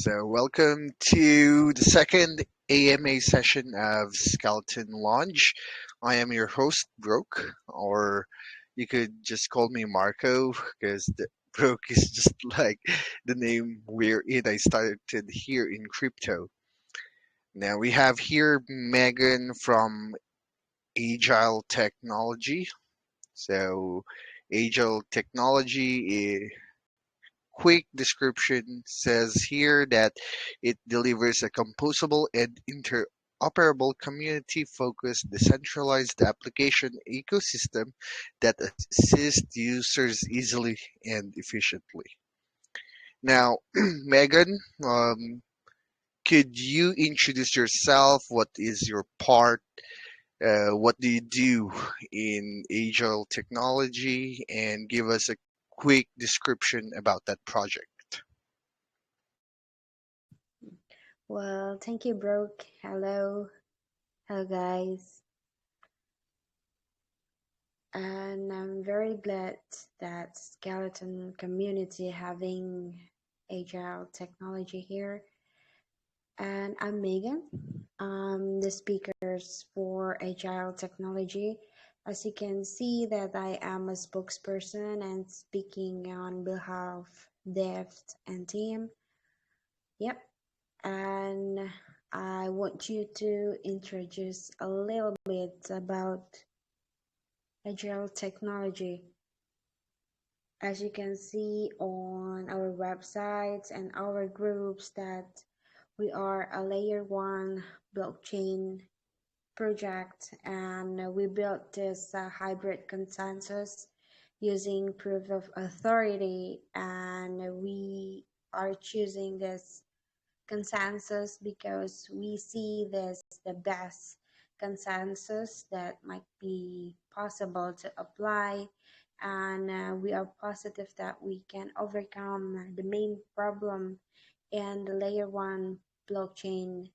Welcome to the second AMA session of Skeletonlounge. I am your host, Broke, or you could just call me Marco because the Broke is just like the name we're in. I started here in crypto. Now we have here Megan from Agile Technology. So, Agile Technology, quick description says here that it delivers a composable and interoperable community-focused decentralized application ecosystem that assists users easily and efficiently. Now, Megan, could you introduce yourself? What is your part? What do you do in Agile Technology? And give us a quick description about that project. Well, thank you, Brooke. Hello. Hello, guys. And I'm very glad that skeleton community having agile technology here. And I'm Megan. I'm the speakers for agile technology. As you can see that I am a spokesperson and speaking on behalf dev and team. Yep. And I want you to introduce a little bit about Agile Technology. As you can see on our websites and our groups that we are a layer 1 blockchain project, and we built this hybrid consensus using proof of authority, and we are choosing this consensus because we see this the best consensus that might be possible to apply, and we are positive that we can overcome the main problem in the layer 1 blockchain.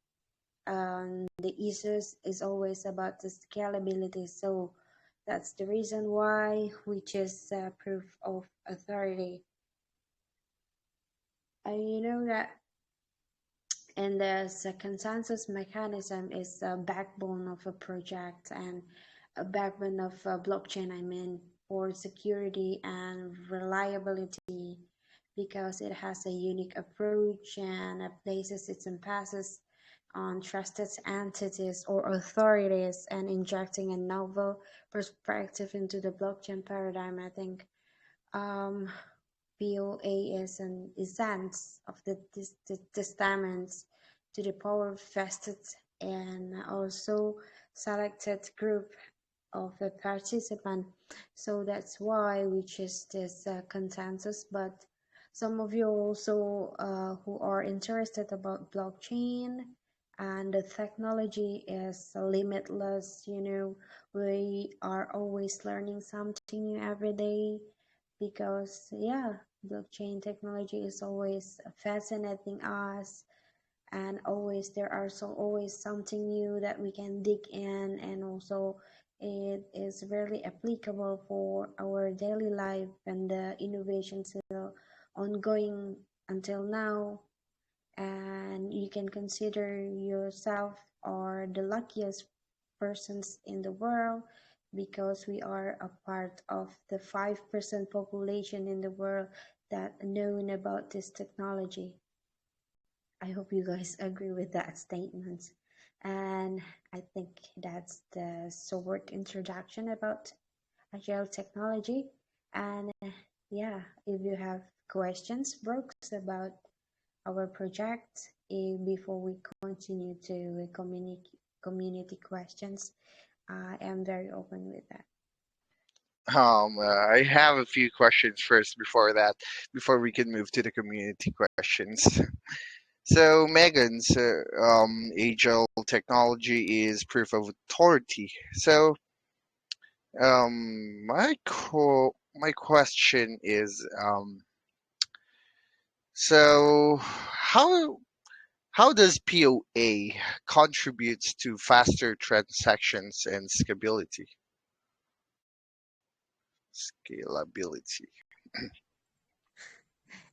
The issues is always about the scalability, so that's the reason why we choose proof of authority. You know that. And the consensus mechanism is the backbone of a project and a backbone of a blockchain, I mean, for security and reliability, because it has a unique approach and it places its emphasis on trusted entities or authorities and injecting a novel perspective into the blockchain paradigm. I think um, POA is an essence of the testaments to the power vested and also selected group of the participant. So that's why we choose this consensus. But some of you also who are interested about blockchain and the technology is limitless. We are always learning something new every day because blockchain technology is always fascinating us, and always there are always something new that we can dig in, and also it is really applicable for our daily life, and the innovation still ongoing until now. And you can consider yourself or the luckiest persons in the world because we are a part of the 5% population in the world that known about this technology. I hope you guys agree with that statement. And I think that's the short introduction about Agile Technology. And if you have questions, Brooks, about our project, before we continue to community questions, I am very open with that. I have a few questions first before we can move to the community questions. So, Megan, Agile Technology is proof of authority. So, my question is, so how does POA contributes to faster transactions and scalability?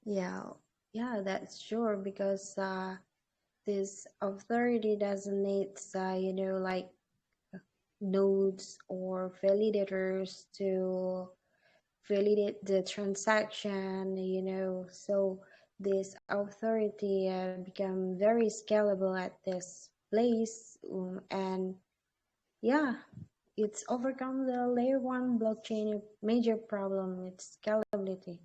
Yeah. Yeah, that's sure because this authority doesn't need, like nodes or validators to validate the transaction, so this authority become very scalable at this place, and yeah, it's overcome the layer one blockchain major problem with scalability,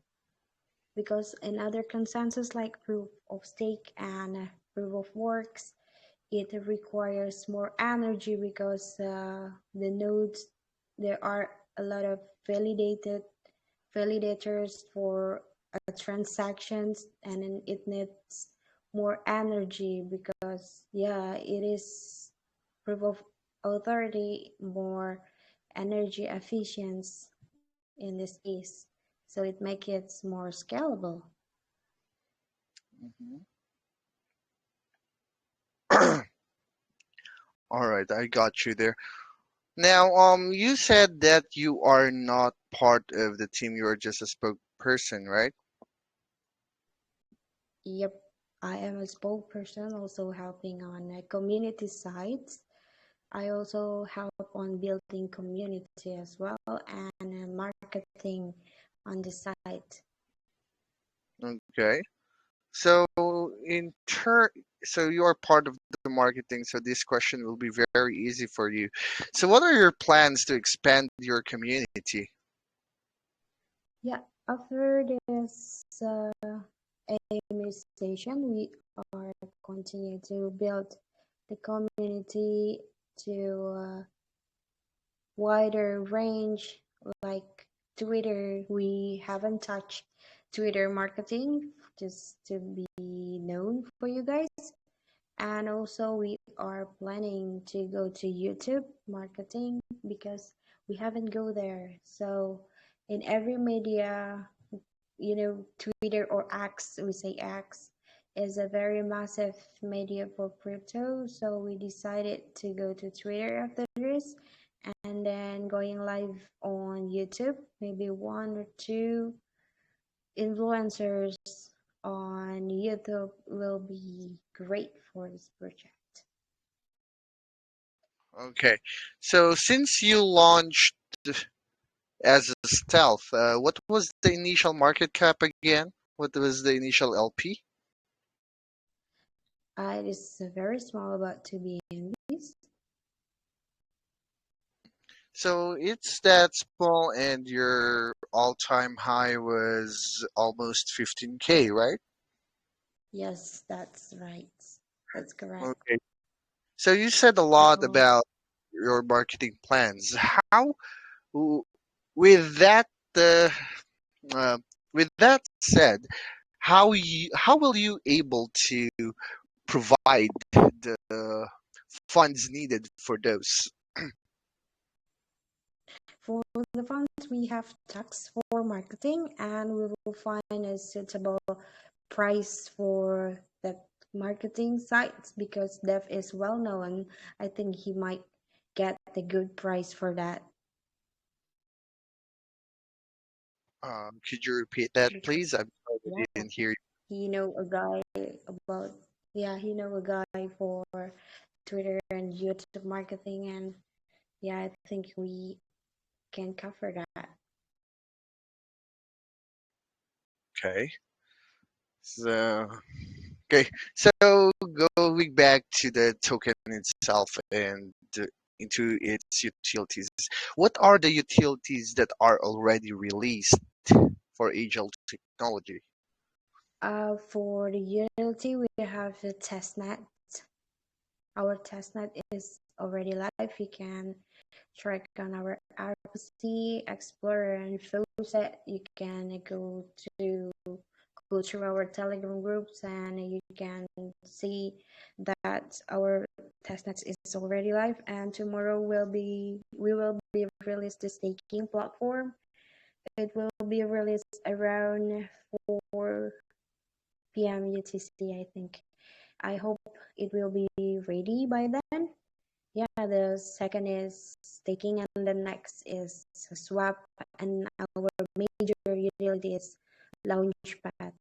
because in other consensus like proof of stake and proof of works, it requires more energy because the nodes, there are a lot of validators for transactions, and then it needs more energy because yeah, it is proof of authority more energy efficient in this case, so it makes it more scalable. Mhm. All right, I got you there. Now, you said that you are not part of the team. You are just a spokesperson, right? Yep, I am a spokesperson also helping on community sites. I also help on building community as well and marketing on the site. Okay. So so you are part of the marketing, so this question will be very easy for you. So what are your plans to expand your community? Yeah, after this AMA station, we are continue to build the community to wider range, like Twitter. We haven't touched Twitter marketing just to be known for you guys. And also we are planning to go to YouTube marketing because we haven't go there. So in every media, Twitter or X, we say X, is a very massive media for crypto. So we decided to go to Twitter after this and then going live on YouTube, maybe one or two influencers on YouTube will be great for this project. Okay. So since you launched as a stealth, what was the initial market cap again? What was the initial LP? It is very small, about 2 BNBs. So it's that small, and your all-time high was almost 15K, right? Yes, that's right. That's correct. Okay. So you said a I lot hope. about your marketing plans. How, w- with that, uh, uh, with that said, how will you able to provide the funds needed for those? For the funds, we have tax for marketing, and we will find a suitable price for the marketing sites because Dev is well known. I think he might get the good price for that Could you repeat that, because please? I'm sorry, I yeah, didn't hear you. he know a guy about he know a guy for Twitter and YouTube marketing, and yeah, I think we can cover that. Okay. So okay. So going back to the token itself and into its utilities. What are the utilities that are already released for Agile Technology? For the utility, we have the testnet. Our testnet is already live. You can track on our RPC, Explorer, and Faucet. You can go through our Telegram groups, and you can see that our testnet is already live. And tomorrow we will be released the staking platform. It will be released around 4 p.m. UTC, I think. I hope it will be ready by then. Yeah, the second is staking, and the next is swap, and our major utility is Launchpad.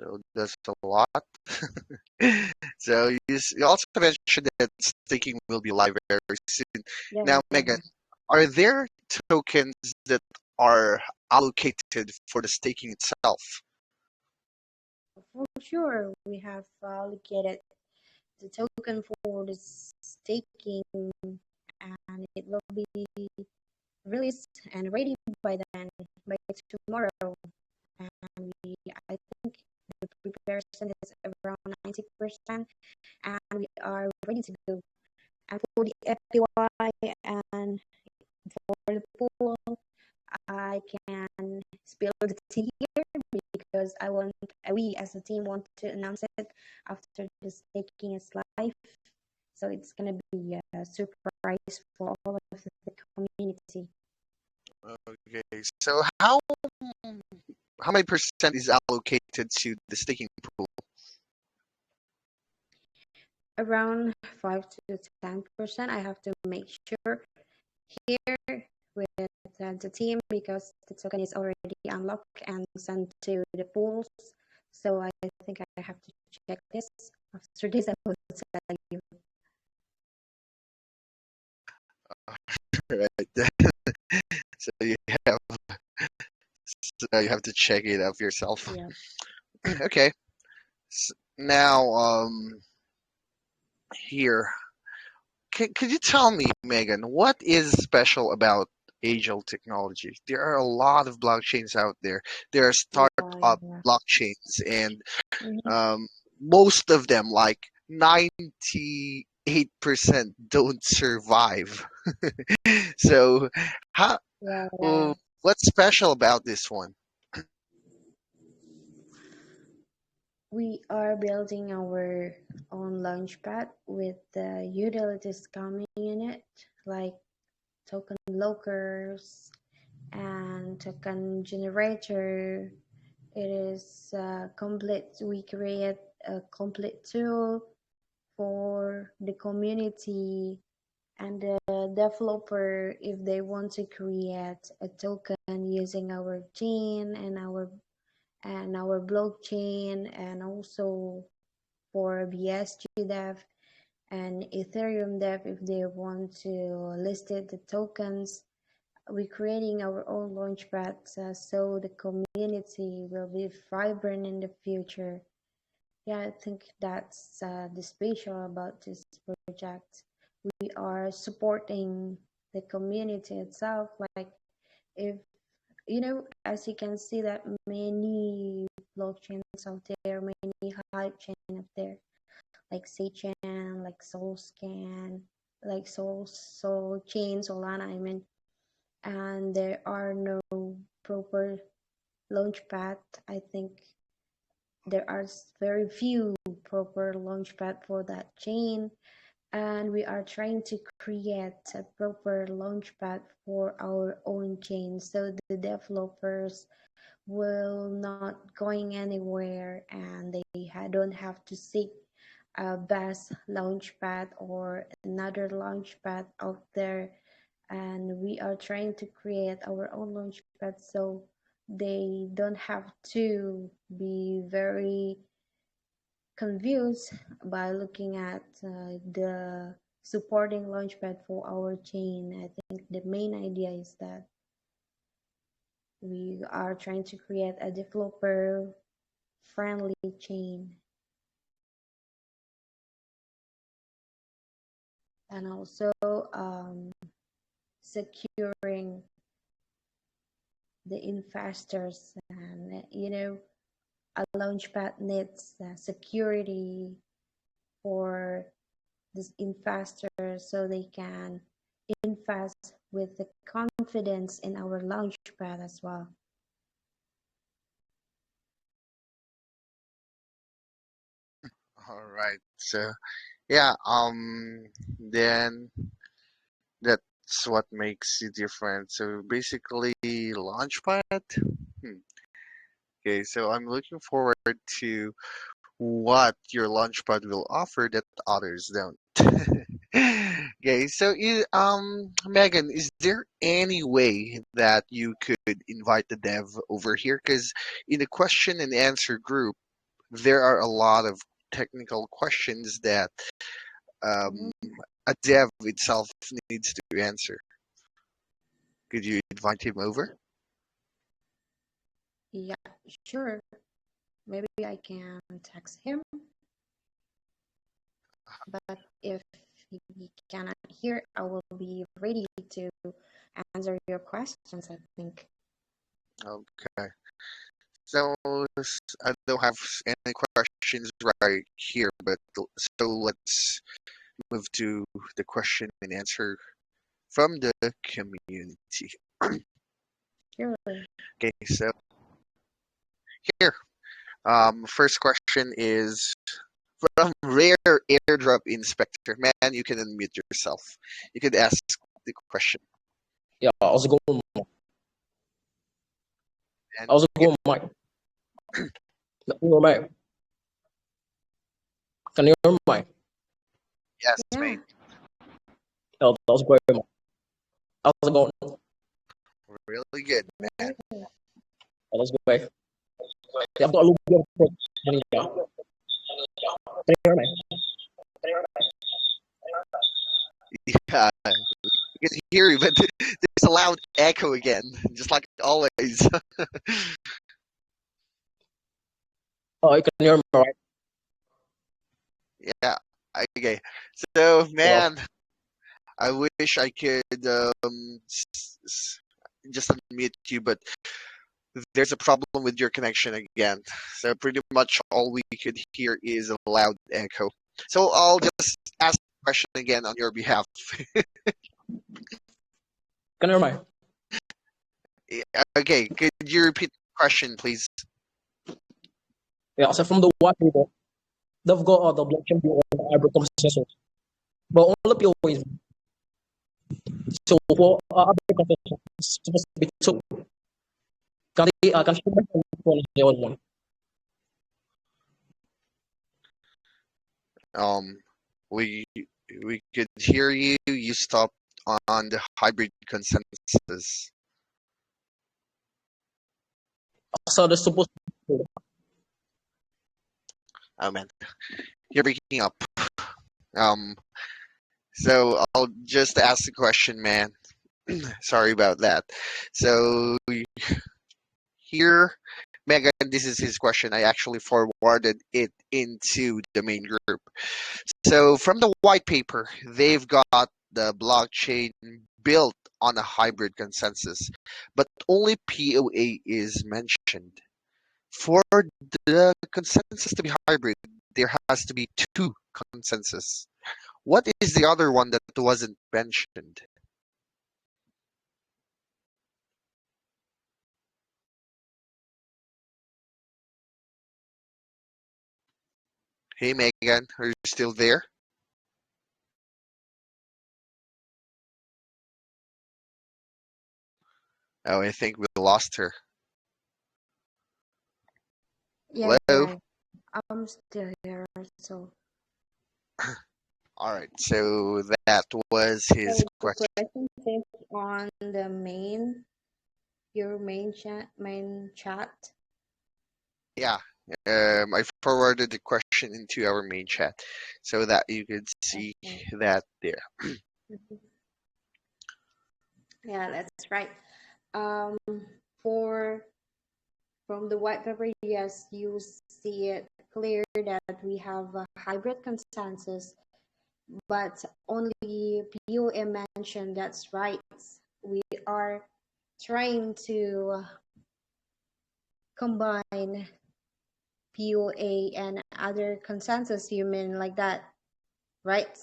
So that's a lot. So you also mentioned that staking will be live very soon. Yeah, Now, Megan, yeah. are there tokens that are allocated for the staking itself? For sure, we have allocated the token for the staking, and it will be released and ready by then, by tomorrow. And I think the preparation is around 90%, and we are ready to go. And for the FPY and for the pool, I can spill the tea here because we as a team want to announce it after the staking is live. So it's gonna be a surprise for all of the community. Okay, so how many percent is allocated to the staking pool? Around 5 to 10%. I have to make sure here with the team because the token is already unlocked and sent to the pools. So I think I have to check this. After this, I will tell you. Right. So have you have to check it out yourself. Yeah. Okay. Now, here, could you tell me, Megan, what is special about Agile Technology? There are a lot of blockchains out there. There are Yeah, startup yeah. blockchains, and Mhm. um, most of them, like 98%, don't survive. So, how? Yeah, yeah. uh, what's special about this one? We are building our own launchpad with the utilities coming in it, like token lockers and token generator. It is complete. We create a complete tool for the community and the developer if they want to create a token using our chain and our blockchain, and also for BSG dev and Ethereum dev if they want to list it, the tokens. We're creating our own launchpad so the community will be vibrant in the future. Yeah, I think that's the special about this project. We are supporting the community itself. Like, if as you can see that many blockchains out there, many hype chain out there, like Seichen, like SoulScan, like Soul Chain, Solana, I mean, and there are no proper launchpad. I think there are very few proper launchpad for that chain, and we are trying to create a proper launchpad for our own chain so the developers will not going anywhere and they don't have to seek a best launchpad or another launchpad out there. And we are trying to create our own launchpad so they don't have to be very confused by looking at the supporting launchpad for our chain. I think the main idea is that we are trying to create a developer friendly chain, and also securing the investors. And a launchpad needs security for this investor so they can invest with the confidence in our launchpad as well. All right. So, yeah, then that's what makes it different. So basically, Launchpad. Hmm. Okay, so I'm looking forward to what your Launchpad will offer that others don't. Okay, so Megan, is there any way that you could invite the dev over here? Because in the question and answer group, there are a lot of technical questions that um, Mhm. a dev itself needs to answer. Could you invite him over? Yeah, sure. Maybe I can text him, but if he cannot hear, I will be ready to answer your questions, I think. Okay. So I don't have any questions right here, but so let's move to the question and answer from the community. Sure. Okay, so here, first question is from Rare Airdrop Inspector. Man, you can unmute yourself. You could ask the question. Yeah, how's it going, Mike? And How's it yeah, going, Mike? Can you hear Mike? Can you hear Mike? yes, Yeah, mate. Yeah, that's great, Mike. How's it going? Really good, man. very good. Yeah, that's great. Yeah, I've got a little bit of a question. Yeah. Can you hear me? Yeah, we can hear you, but there's a loud echo again, just like always. Oh, you can hear me, right? Yeah. Okay. So, Yeah. man, I wish I could just unmute you, but there's a problem with your connection again. So pretty much all we could hear is a loud echo. So I'll just ask the question again on your behalf. Can you hear me? Yeah, okay, could you repeat the question, please? Yeah, so from the white paper, they've got the blockchain view on the hybrid consensus. But on the POA, so for hybrid consensus, it's supposed to be two. Can you make one the other one? Um, we we could hear you. You stopped on the hybrid consensus. So they're supposed to be two. Oh man, you're breaking up. Um, so I'll just ask the question, man. Sorry about that. So here, Megan, this is his question. I actually forwarded it into the main group. So from the white paper, they've got the blockchain built on a hybrid consensus, but only POA is mentioned. For the consensus to be hybrid, there has to be two consensus. What is the other one that wasn't mentioned? Hey Megan, are you still there? Oh, I think we lost her. Yeah, Hello? yeah. I'm still here, so. Alright, so that was his So the question. question is on the your main chat. Yeah, I forwarded the question into our main chat so that you could see Okay. that there. Mhm. Yeah, that's right. Um, for from the white paper, yes, you see it clear that we have a hybrid consensus, but only POM mentioned that's right. We are trying to combine POA and other consensus, you mean like that, right?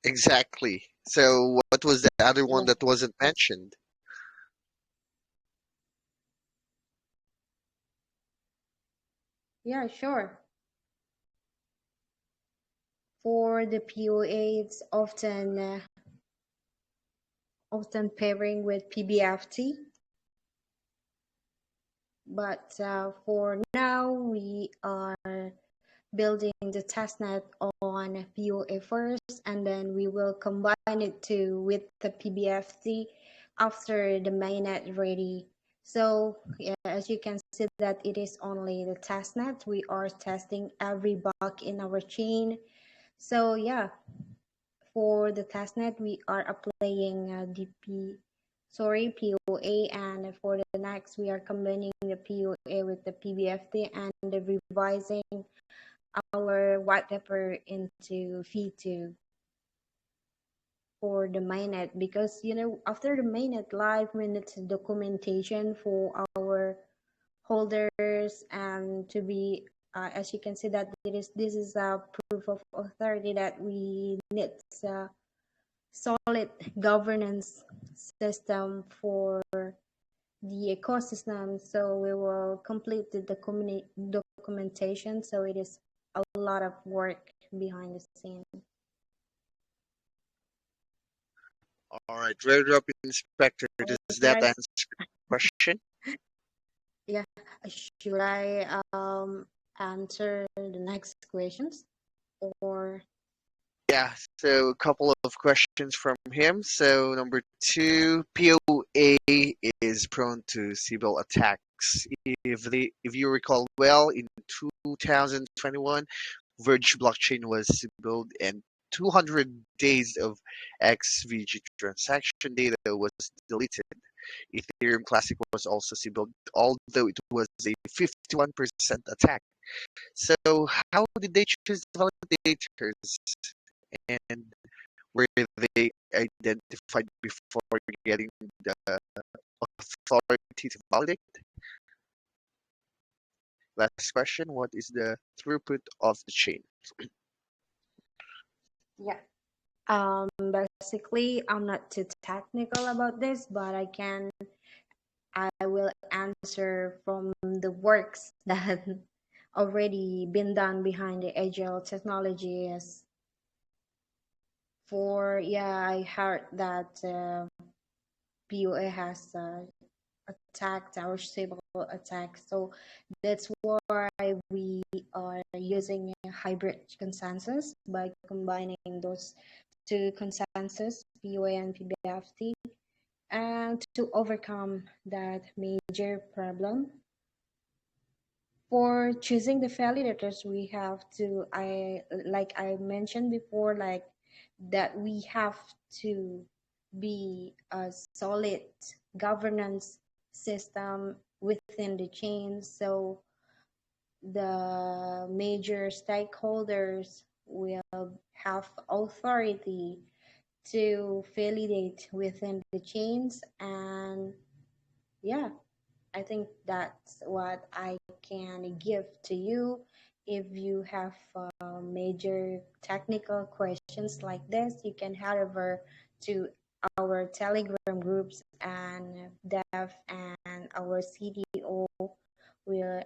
Exactly. So, what was the other one Yeah, that wasn't mentioned? yeah, sure. For the POA, it's often pairing with PBFT, but for now we are building the testnet on POA first, and then we will combine it with the PBFT after the mainnet ready. So yeah, as you can see that it is only the testnet. We are testing every bug in our chain. So yeah, for the testnet, we are applying POA, and for the next, we are combining the POA with the PBFT and revising our white paper into V2 for the mainnet, because after the mainnet live, we need documentation for our holders and to be as you can see that this is a proof of authority that we need a solid governance system for the ecosystem. So we will complete the documentation, so it is a lot of work behind the scene. All right, Road Inspector, So does should that I answer the question? yeah should I answer the next questions, or Yeah, so a couple of questions from him. So number two, POA is prone to Sybil attacks. If you recall well, in 2021, Verge blockchain was Sybil, and 200 days of XVG transaction data was deleted. Ethereum Classic was also Sybil, although it was a 51% attack. So how did they choose the validators? And were they identified before getting the authority to validate? Last question, what is the throughput of the chain? yeah. Basically, I'm not too technical about this, but I will answer from the works that already been done behind the Agile Technology. Is for yeah, I heard that POA has attacked our stable attack. So that's why we are using a hybrid consensus by combining those two consensus, POA and PBFT, and to overcome that major problem. For choosing the validators, we have to, I like I mentioned before, like that we have to be a solid governance system within the chain. So the major stakeholders will have authority to validate within the chains. And yeah, I think that's what I can give to you. If you have major technical questions like this, you can head over to our Telegram groups, and Dev and our CDO will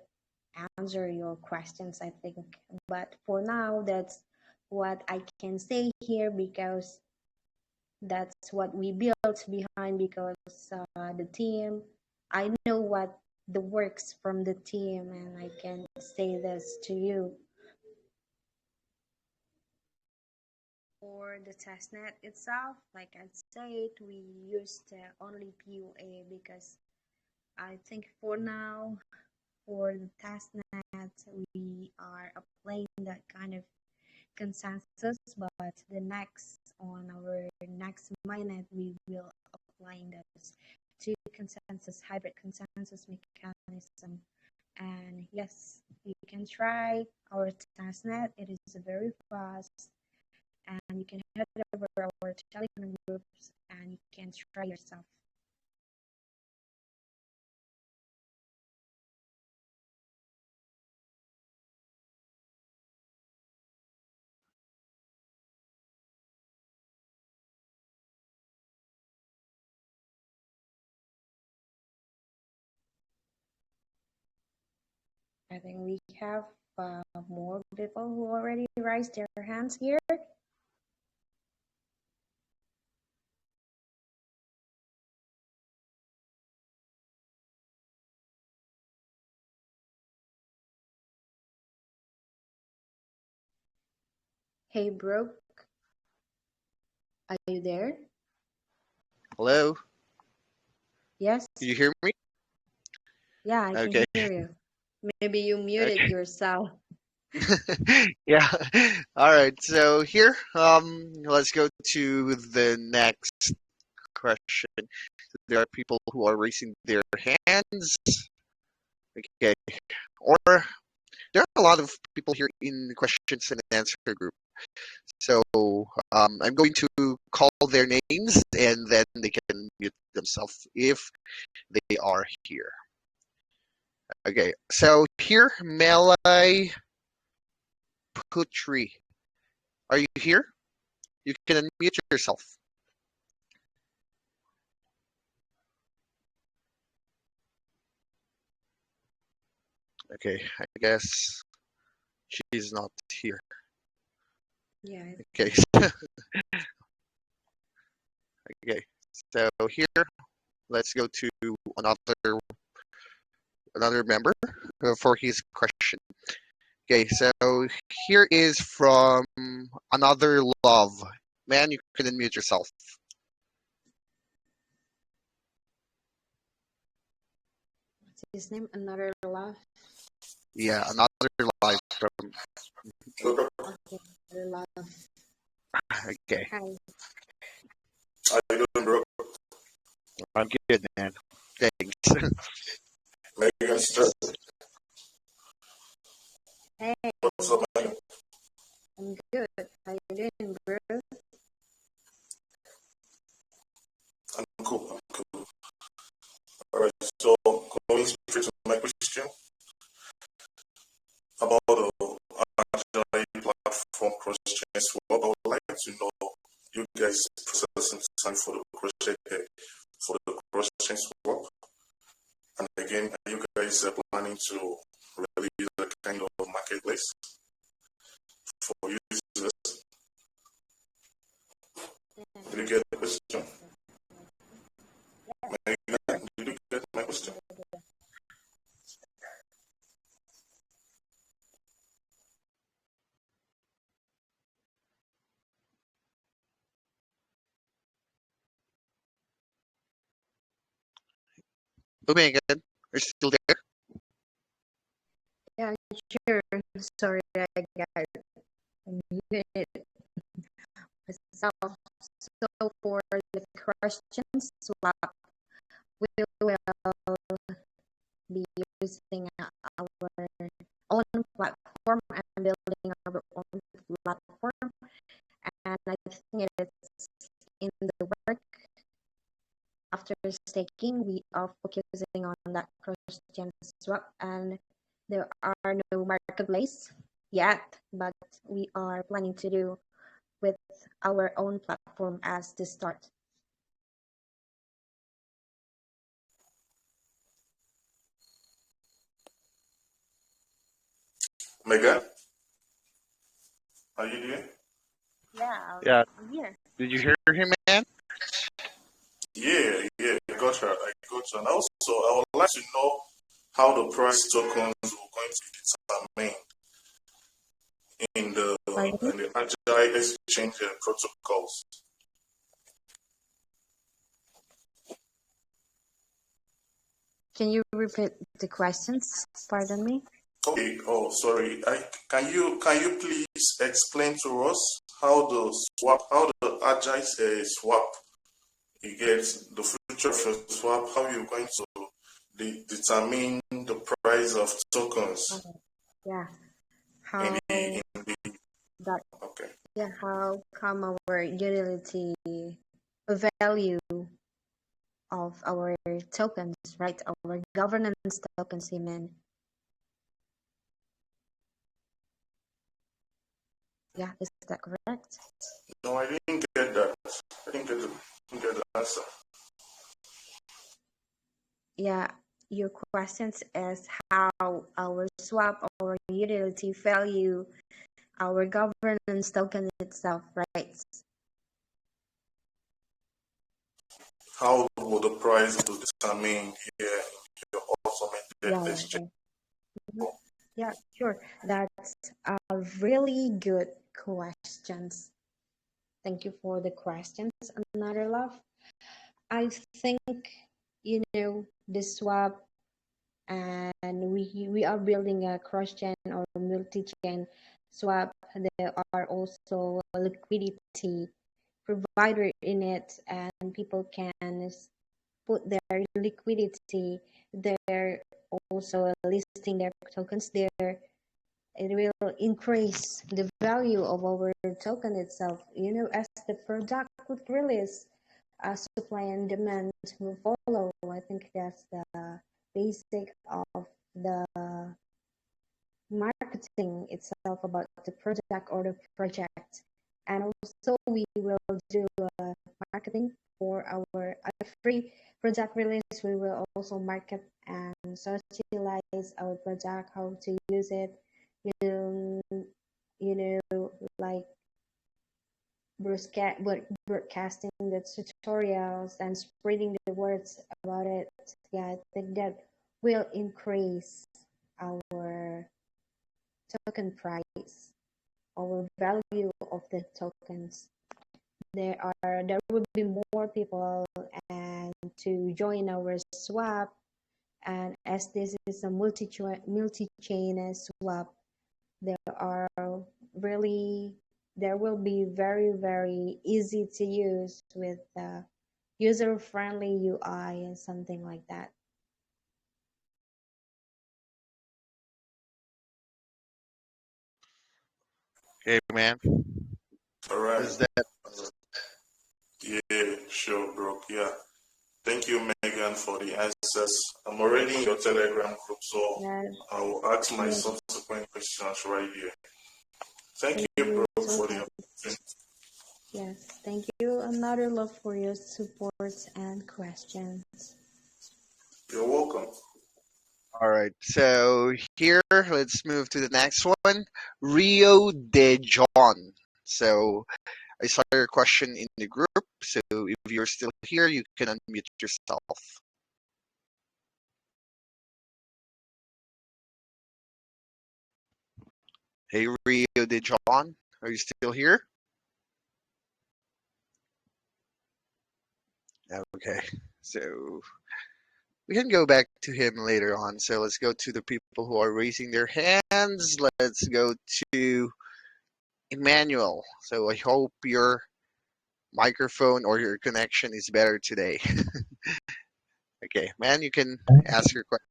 answer your questions, I think. But for now, that's what I can say here, because that's what we built behind, because the team, I know what the works from the team, and I can say this to you. For the testnet itself, like I said, we used only POA, because I think for now, for the testnet, we are applying that kind of consensus, but the next on our next mainnet, we will applying those two consensus, hybrid consensus mechanism. And yes, you can try our testnet. It is very fast, and you can head over our Telegram groups and you can try yourself. I think we have more people who already raised their hands here. Hey, bro, are you there? Hello, Yes. did you hear me? Yeah, I can Okay. hear you. Maybe you muted Okay. yourself. Yeah. All right. So here, let's go to the next question. There are people who are raising their hands. Okay. Or there are a lot of people here in the questions and answer group. So I'm going to call their names and then they can mute themselves if they are here. Okay. So here, Melai Putri. Are you here? You can unmute yourself. Okay, I guess she's not here. Yeah, Okay, okay. So here, let's go to another member for his question. Okay, so here is from another love. Man, you can unmute yourself. what's his name? Another love. Yeah, another live from. Okay, another love. Okay, Hi. How you doing, bro? I'm good, man. Thanks. Megan Stress. Hey, What's up, man? I'm good. How you doing, bro? I'm cool. I'm cool. All right. So going straight to my question about the Agile platform cross-chain swap, I would like to know you guys processing time for the cross-chain swap, and again, are you guys planning to release a kind of marketplace for users? Did you get the question? Megan, did you get my question? Oh, Megan, are you still there? Yeah, sure. Sorry, I got muted myself. So for the questions swap, we will be using our own platform and building our own platform. And I think it's in the work. After staking, we are focusing on that cross-chain swap, and there are no marketplace yet, but we are planning to do with our own platform as the start. Megan, are you there? Yeah, Yeah. I'm here. Did you hear him, man? Yeah, I got her. I got her. And also, I would like to know how the price tokens were going to be determined in the Pardon? Agile exchange protocols. Can you repeat the questions? Pardon me. Okay. Oh, sorry. Can you please explain to us how the Agile swap, you get the future of your swap, how you're going to determine the price of tokens Yeah, in how the that okay. how come our utility value of our tokens, right? Our governance tokens, you mean? Yeah, is that correct? No, I didn't get that. I didn't get the answer. Yeah, your questions is how our swap or utility value our governance token itself, right? How will the price be determined here in your automated Yeah, exchange? yeah, yeah, sure. That's a really good questions. Thank you for the questions, Another Love. I think, the swap and we are building a cross-chain or multi-chain swap. There are also liquidity provider in it, and people can put their liquidity. They're also listing their tokens there. It will increase the value of our token itself. As the product would release, supply and demand will follow. I think that's the basic of the marketing itself about the product or the project. And also we will do marketing for our free product release. We will also market and socialize our product, how to use it, you like broadcasting the tutorials and spreading the words about it. Yeah, I think that will increase our token price, our value of the tokens. There will be more people and to join our swap, and as this is a multi-chain swap, are really there will be very very easy to use with user friendly UI and something like that. Hey, man. All right. Is that Yeah, sure, bro. Yeah. Thank you, Megan, for the answers. I'm already in your Telegram group, so Yeah, I will ask my yes, subsequent questions right here. Thank thank you, you bro, so for the much. opportunity. Yes, thank you another love for your support and questions. You're welcome. all right? So here, let's move to the next one. Rio de John. So I saw your question in the group. So if you're still here, you can unmute yourself. Hey, Rio de John, are you still here? Okay. So we can go back to him later on. So let's go to the people who are raising their hands. Let's go to Emmanuel. So I hope your microphone or your connection is better today. Okay, man, you can ask your question.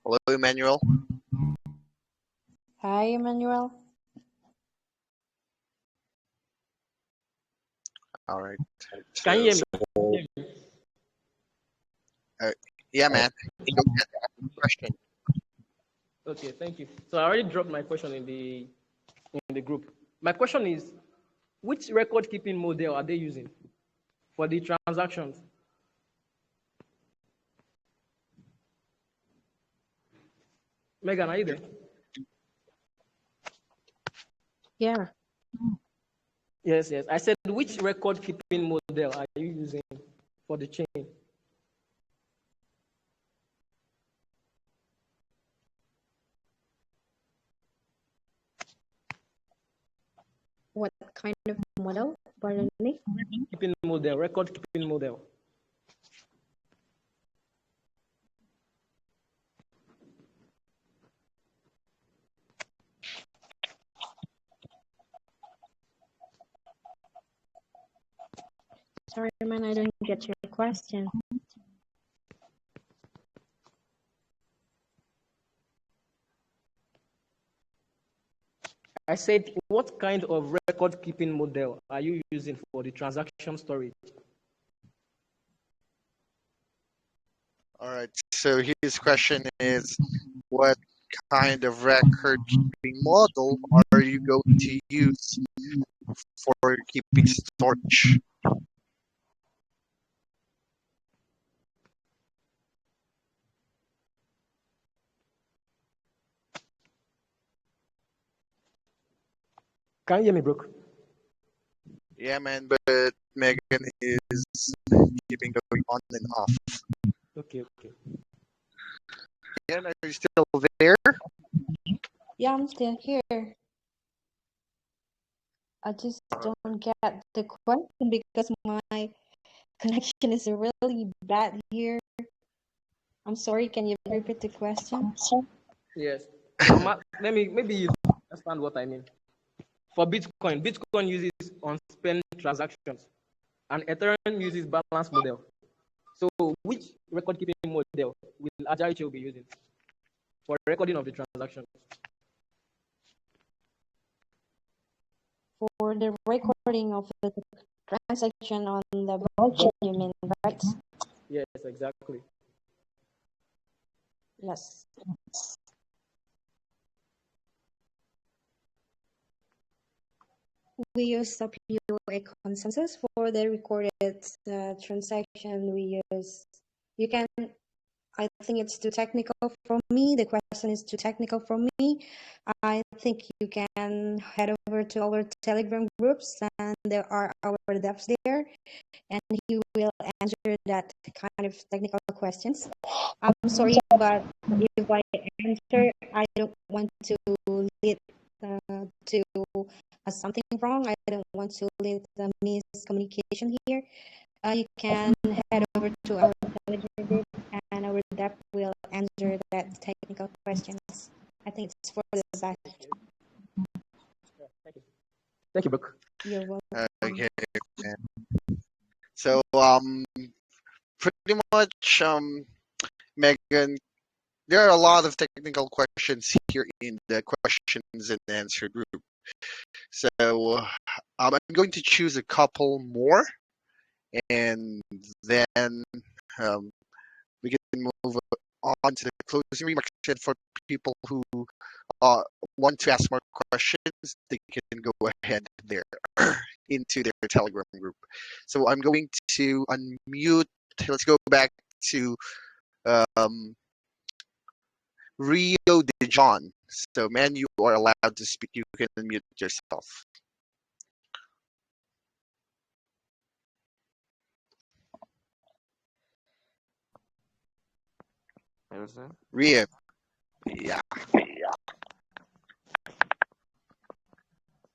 Hello, Emmanuel. Hi, Emmanuel. All right. Can you So, hear me? uh, yeah, man. Go ahead. Ask your question. Okay, thank you. So I already dropped my question in the group. My question is, which record keeping model are they using for the transactions? Megan, are you there? Yeah. Yes, yes. I said, which record keeping model are you using for the chain? What kind of model? Pardon me. Keeping model, record keeping model. Sorry, man, I don't get your question. I said, what kind of record keeping model are you using for the transaction storage? All right. So his question is, what kind of record keeping model are you going to use for keeping storage? Can you hear me, Brooke? Yeah, man, but Megan is keeping going on and off. Okay, okay. Yeah, are you still there? Yeah, I'm still here. I just don't get the question because my connection is really bad here. I'm sorry, can you repeat the question? Yes. Maybe you understand what I mean. For Bitcoin uses on-spend transactions, and Ethereum uses balance model. So, which record-keeping model will Agile be using for recording of the transactions? For the recording of the transaction on the blockchain, you mean, right? Yes, exactly. Yes. We use the POA consensus for the recorded transaction. You can, I think it's too technical for me. The question is too technical for me. I think you can head over to our Telegram groups, and there are our devs there, and he will answer that kind of technical questions. I'm sorry, but if I answer, I don't want to lead to something wrong. I don't want to lead the miscommunication here. You can head over to our Telegram group, and our dev will answer that technical questions. I think it's for the best. Yeah, thank you. Thank you, Brooke. You're welcome. Okay. So pretty much Megan, there are a lot of technical questions here in the questions and answer group. So I'm going to choose a couple more, and then um, we can move on to the closing remarks. And for people who uh, want to ask more questions, they can go ahead there into their Telegram group. So I'm going to unmute. Let's go back to um, Rio de John. So, man, you are allowed to speak. You can unmute yourself. Hello, sir. Rio. Yeah.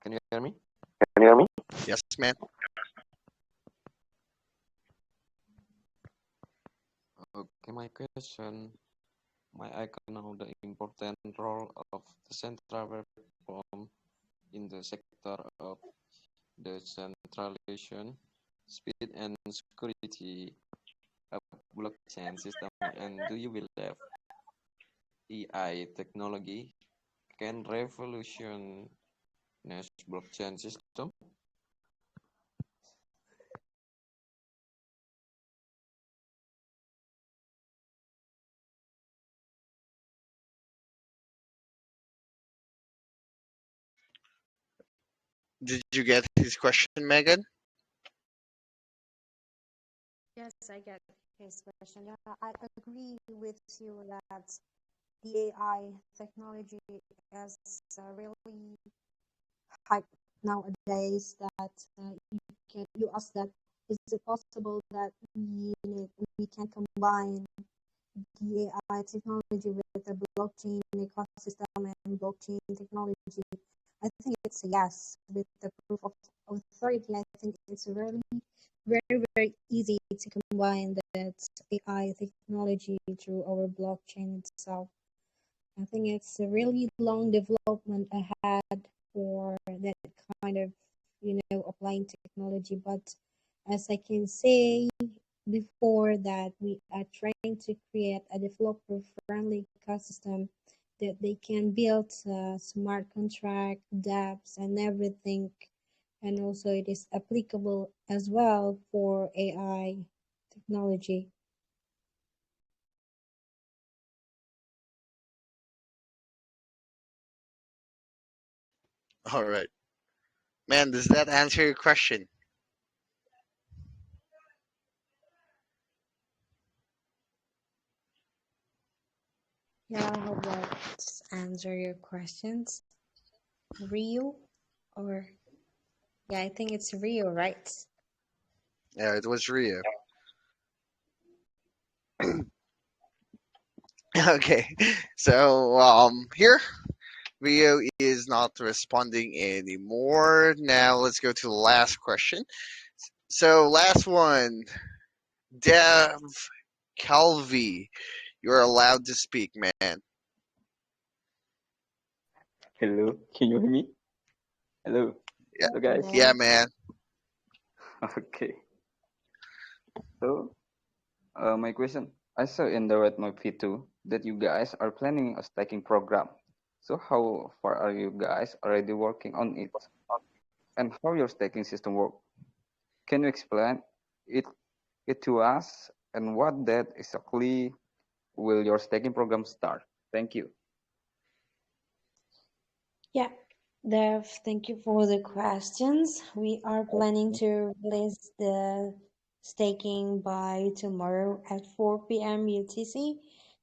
Can you hear me? Can you hear me? Yes, man. Okay, my question. My icon now the important role of the central platform in the sector of decentralization, speed and security of blockchain system. And do you believe AI technology can revolutionize blockchain system? Did you get his question, Megan? Yes, I get his question. Yeah, I agree with you that the AI technology is really hype nowadays. That you ask that is it possible that we can combine the AI technology with the blockchain ecosystem and blockchain technology? I think it's a yes. With the proof of authority, I think it's really very easy to combine that AI technology through our blockchain itself. I think it's a really long development ahead for that kind of, applying technology. But as I can say before, that we are trying to create a developer-friendly ecosystem that they can build smart contract, dApps, and everything. And also it is applicable as well for AI technology. All right. Man, does that answer your question? Yeah, I hope that answer your questions. Rio, or yeah, I think it's Rio, right? Yeah, it was Rio. Okay. So here Rio is not responding anymore. Now let's go to the last question. So last one, Dev Calvi, you're allowed to speak, man. Hello, can you hear me? Hello, Yeah, hello guys. yeah, Hello. man. Okay, so my question, I saw in the Red Map V2 that you guys are planning a stacking program. So how far are you guys already working on it? And how your stacking system work? Can you explain it, it to us? And what that exactly will your stacking program start? Thank you. Yeah, Dev, thank you for the questions. We are planning to release the staking by tomorrow at 4 p.m. UTC,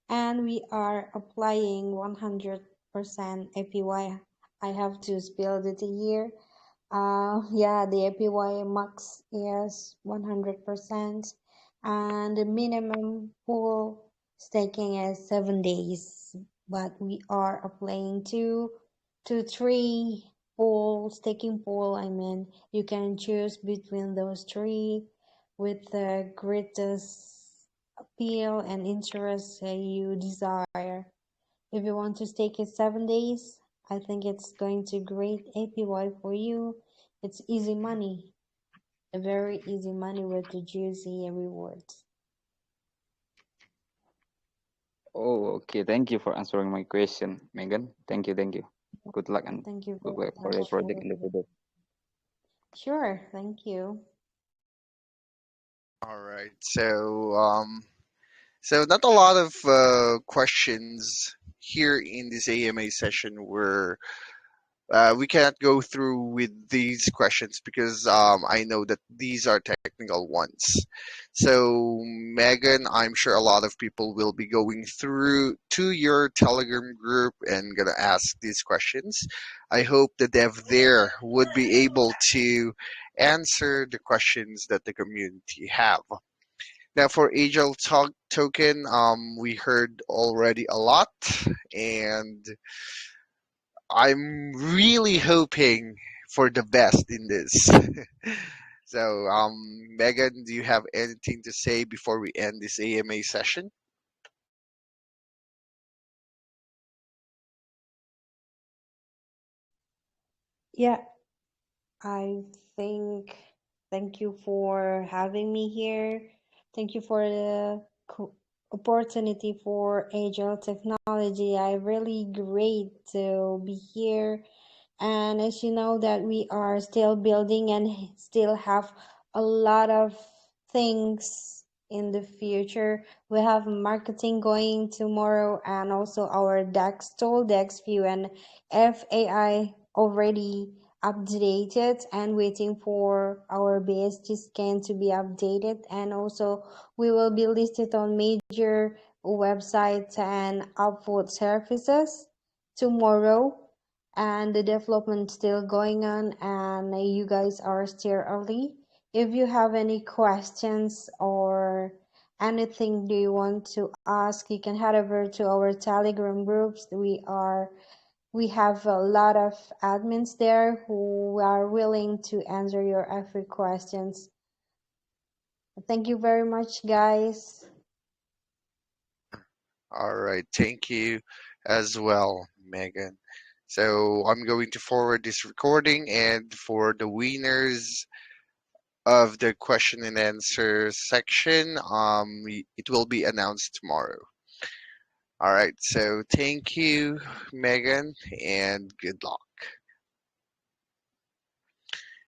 and we are applying 100% APY. I have to spill it here. Yeah, the APY max is 100%, and the minimum pool staking is 7 days. But we are applying to three pool staking pool. I mean, you can choose between those three with the greatest appeal and interest you desire. If you want to stake it 7 days, I think it's going to great APY for you. It's easy money, a very easy money with the juicy rewards. Oh, okay. Thank you for answering my question, Megan. Thank you, thank you. Good luck and Thank you good very luck for your much project for in the future. sure. Thank you. All right. So not a lot of questions here in this AMA session were we cannot go through with these questions because I know that these are technical ones. So, Megan, I'm sure a lot of people will be going through to your Telegram group and gonna ask these questions. I hope the dev there would be able to answer the questions that the community have. Now, for Agile Token, we heard already a lot, and I'm really hoping for the best in this. So, Megan, do you have anything to say before we end this AMA session? Yeah, I think thank you for having me here. Thank you for the opportunity for Agile Technology. I really great to be here. And as you know that we are still building and still have a lot of things in the future. We have marketing going tomorrow and also our DAX tool, DAX view and FAI already updated and waiting for our BSG scan to be updated. And also we will be listed on major websites and upvote services tomorrow, and the development still going on and you guys are still early. If you have any questions or anything do you want to ask, you can head over to our Telegram groups. We have a lot of admins there who are willing to answer your every questions. Thank you very much, guys. All right, thank you as well, Megan. So, I'm going to forward this recording, and for the winners of the question and answer section, it will be announced tomorrow. All right, so thank you, Megan, and good luck.